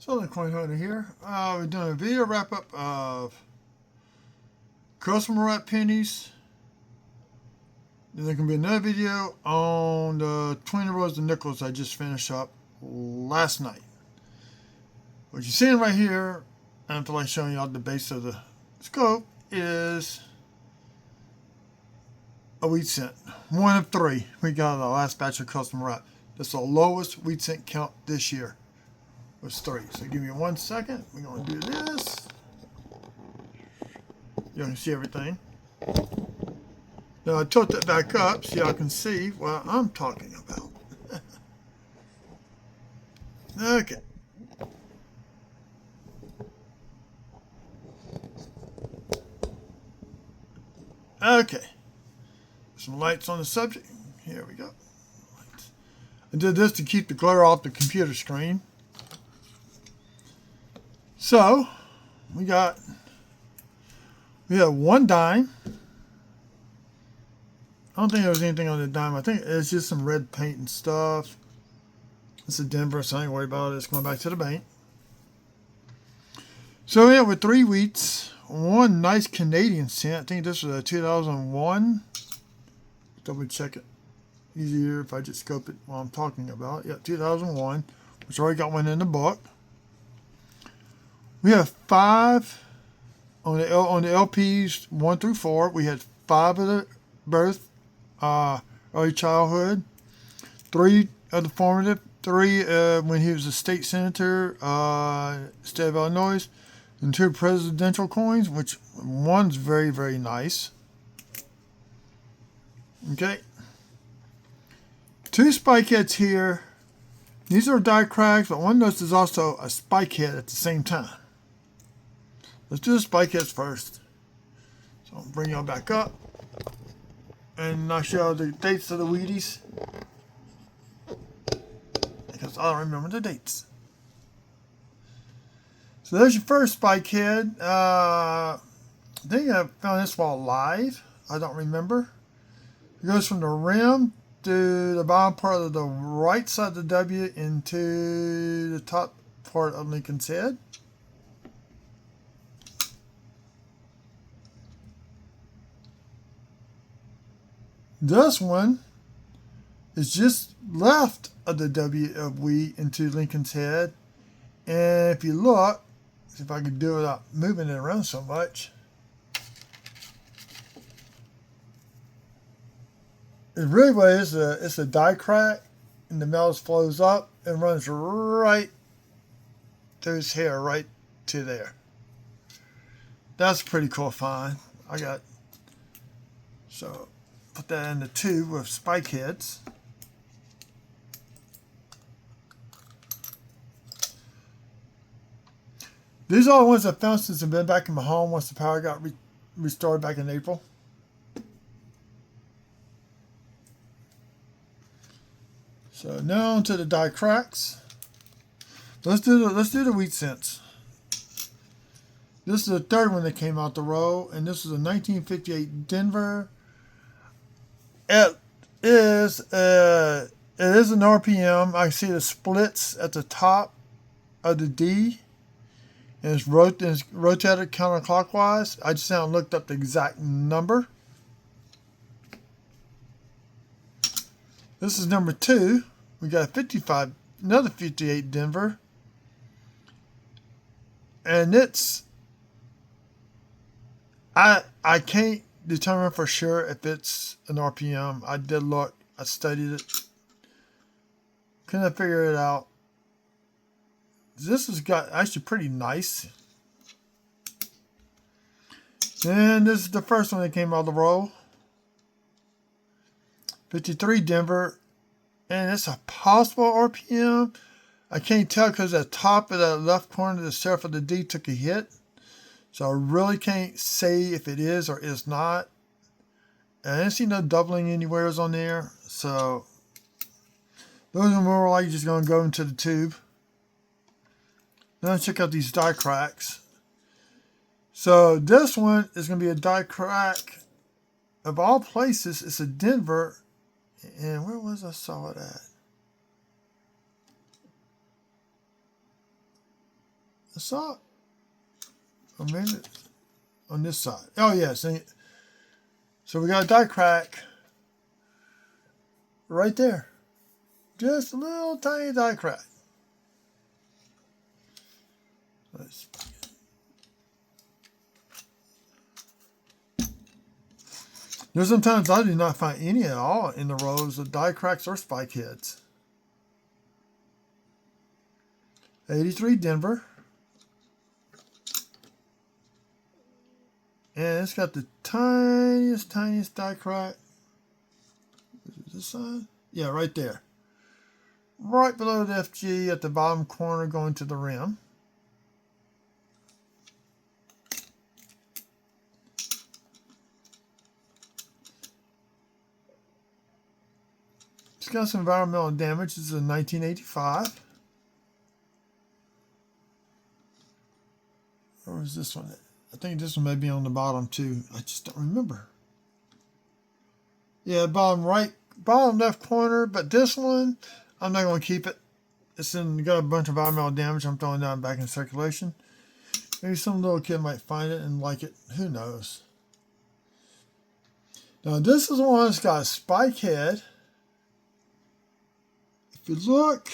Southern Coin Hunter here. We're doing a video wrap up of customer wrap pennies. Then there can be another video on the 20 rows of nickels I just finished up last night. What you're seeing right here, and I feel like showing y'all the base of the scope, is a wheat cent. One of three we got the last batch of customer wrap. That's the lowest wheat cent count this year. Was 3. So give me 1 second. We're going to do this. You can see everything. Now I tilt it back up so y'all can see what I'm talking about. Okay. Okay. Some lights on the subject. Here we go. Lights. I did this to keep the glare off the computer screen. So, we have 1 dime. I don't think there was anything on the dime. I think it's just some red paint and stuff. It's a Denver, so I ain't worried about it. It's going back to the bank. So we have 3 wheats. 1 nice Canadian cent. I think this was a 2001. Double check it. Easier if I just scope it while I'm talking about it. Yep, 2001. Which already got one in the book. We have 5 on the LPs 1 through 4. We had 5 of the birth, early childhood, 3 of the formative, 3 when he was a state senator, state of Illinois, and 2 presidential coins, which one's very, very nice. Okay. 2 spike heads here. These are die cracks, but one of those is also a spike head at the same time. Let's do the spike heads first. So I'll bring y'all back up. And I'll show you the dates of the Wheaties. Because I don't remember the dates. So there's your first spike head. I think I found this while live. I don't remember. It goes from the rim to the bottom part of the right side of the W into the top part of Lincoln's head. This one is just left of the W of wheat into Lincoln's head. And if you look, see if I can do it without moving it around so much. It really what it is, it's a die crack, and the metal flows up and runs right through his hair, right to there. That's a pretty cool find. So put that in the tube with spike heads. These are the ones I found since I've been back in my home once the power got restored back in April. So now onto the die cracks. Let's do the wheat cents. This is the third one that came out the row, and this is a 1958 Denver. It is an RPM. I see the splits at the top of the D, and it's rotated counterclockwise. I just now looked up the exact number. This is number 2. We got a 55, another 58 Denver, and it's I can't determine for sure if it's an RPM. I did look. I studied it. Couldn't figure it out. This has got actually pretty nice. And this is the first one that came out of the roll. 53 Denver. And it's a possible RPM. I can't tell because the top of the left corner of the surf of the D took a hit. So I really can't say if it is or is not. And I didn't see no doubling anywhere on there. So those are more like just going to go into the tube. Now let's check out these die cracks. So this one is going to be a die crack. Of all places, it's a Denver. And where was I saw it at? I saw it. Or maybe it's on this side. Oh, yeah. So we got a die crack right there. Just a little tiny die crack. Let's There's sometimes I do not find any at all in the rows of die cracks or spike heads. 83 Denver. And it's got the tiniest die crack. Is this side? Yeah, right there. Right below the FG at the bottom corner going to the rim. It's got some environmental damage. This is a 1985. Or is this one? I think this one may be on the bottom too. I just don't remember. Yeah, bottom left corner. But this one, I'm not going to keep it. It's got a bunch of environmental damage. I'm throwing that back in circulation. Maybe some little kid might find it and like it. Who knows? Now this is one that's got a spike head. If you look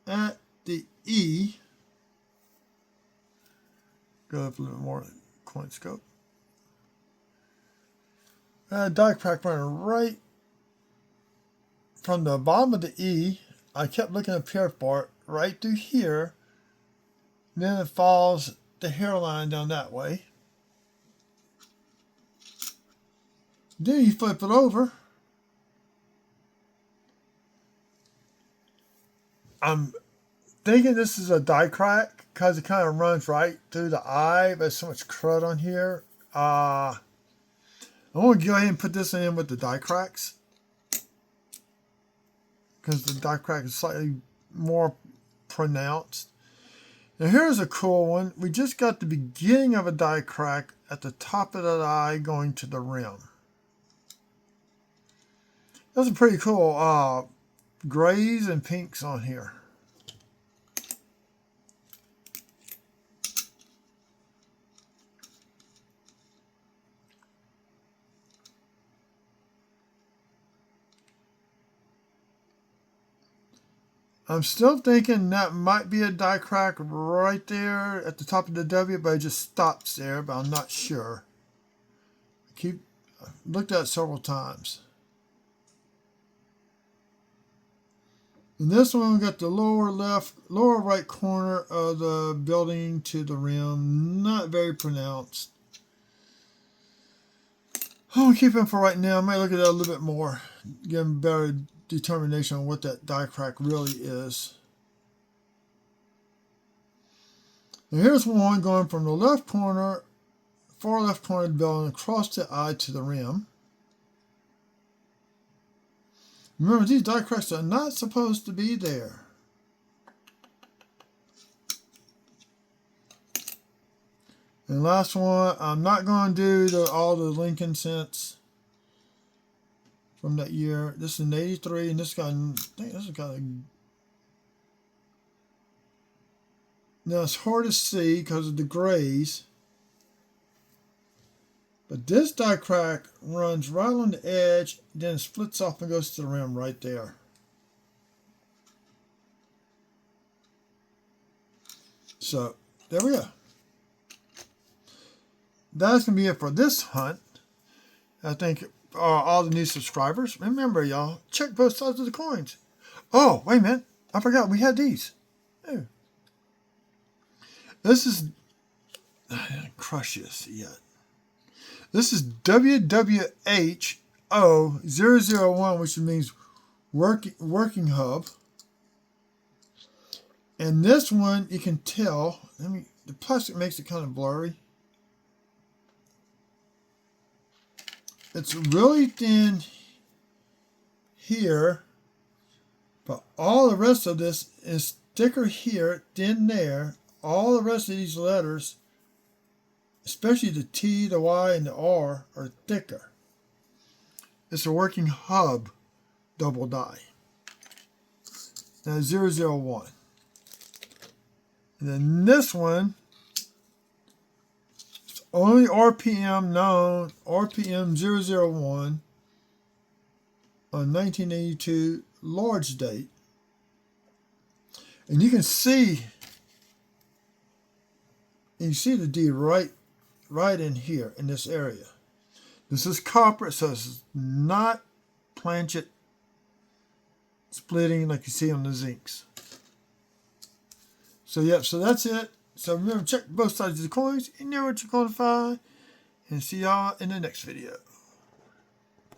at the E, go up a little more, coin scope. Die crack running right from the bottom of the E. I kept looking up here for it, right through here. Then it follows the hairline down that way. Then you flip it over. I'm thinking this is a die crack because it kind of runs right through the eye. There's so much crud on here. I want to go ahead and put this in with the die cracks because the die crack is slightly more pronounced. Now here's a cool one. We just got the beginning of a die crack at the top of that eye going to the rim. That's a pretty cool grays and pinks on here. I'm still thinking that might be a die crack right there at the top of the W, but it just stops there, but I'm not sure. I've looked at it several times. In this one, we got the lower right corner of the building to the rim. Not very pronounced. I'll keep it for right now. I might look at that a little bit more. Get a better determination on what that die crack really is. Now here's one going from the left corner, far left corner of the building across the eye to the rim. Remember, these die cracks are not supposed to be there. And last one, I'm not going to do all the Lincoln cents from that year. This is an 83, and this guy, I think this has got a... Now, it's hard to see because of the grays. But this die crack runs right on the edge, then splits off and goes to the rim right there. So, there we go. That's going to be it for this hunt. I thank all the new subscribers. Remember, y'all, check both sides of the coins. Oh, wait a minute. I forgot we had these. Oh. This is... I didn't crush this yet. This is WWH-001, which means working hub. And this one, you can tell, the plastic makes it kind of blurry. It's really thin here, but all the rest of this is thicker here, thin there. All the rest of these letters, especially the T, the Y, and the R, are thicker. It's a working hub double die. Now 001. And then this one only RPM known, RPM 001 on 1982 large date. And you can see the D right in here in this area. This is copper, so it's not planchet splitting like you see on the zincs. So yep, so that's it. So remember, check both sides of the coins. You know what you're going to find. And see y'all in the next video.